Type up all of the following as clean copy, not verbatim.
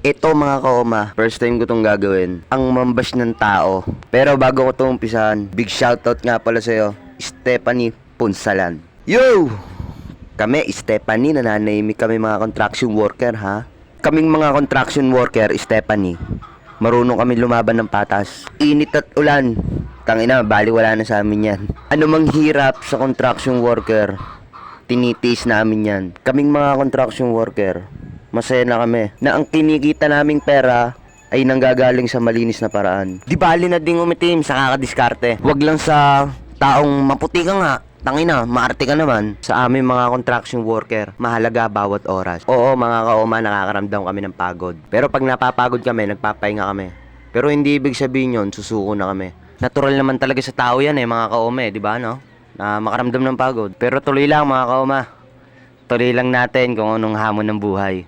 Ito mga kaoma, first time ko tong gagawin. Ang mambash ng tao. Pero bago ko itong umpisahan, big shoutout nga pala sa'yo, Stephanie Punsalan. Yo! Kami, Stephanie, nananahimik kami mga construction worker ha. Kaming mga construction worker, Stephanie, marunong kami lumaban ng patas. Init at ulan, tangina, bali wala na sa amin yan. Ano mang hirap sa construction worker, tinitiis namin yan. Kaming mga construction worker, masaya na kami na ang kinikita naming pera ay nanggagaling sa malinis na paraan. Di bali na ding umitim sa kakadiskarte. Wag lang sa taong maputi ka nga, tangina, maarte ka naman. Sa aming mga construction worker, mahalaga bawat oras. Oo mga kaoma, nakakaramdam kami ng pagod. Pero pag napapagod kami, nagpapahinga kami. Pero hindi ibig sabihin yun, susuko na kami. Natural naman talaga sa tao yan mga kaoma, di ba no? Na makaramdam ng pagod. Pero tuloy lang mga kaoma. Tuloy lang natin kung anong hamon ng buhay.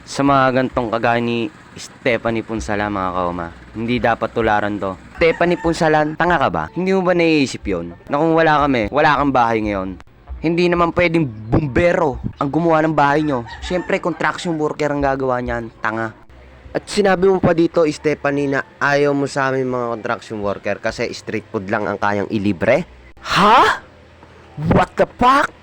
Sa mga gantong kagaya ni Stephanie Punsalan mga kaoma, hindi dapat tularan to. Stephanie Punsalan, tanga ka ba? Hindi mo ba naiisip yon? Na kung wala kami, wala kang bahay ngayon. Hindi naman pwedeng bumbero ang gumawa ng bahay nyo. Siyempre, construction worker ang gagawa niyan, tanga. At sinabi mo pa dito, Stephanie, na ayaw mo sa amin mga construction worker kasi street food lang ang kayang ilibre? Ha? What the fuck?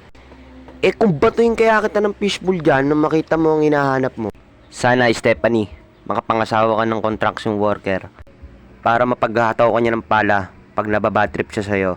Eh kung batuin kaya kita ng fishbowl dyan nung makita mo ang hinahanap mo. Sana Stephanie, makapangasawa ka ng construction worker para mapaghataw ka niya ng pala pag nababatrip siya sa'yo.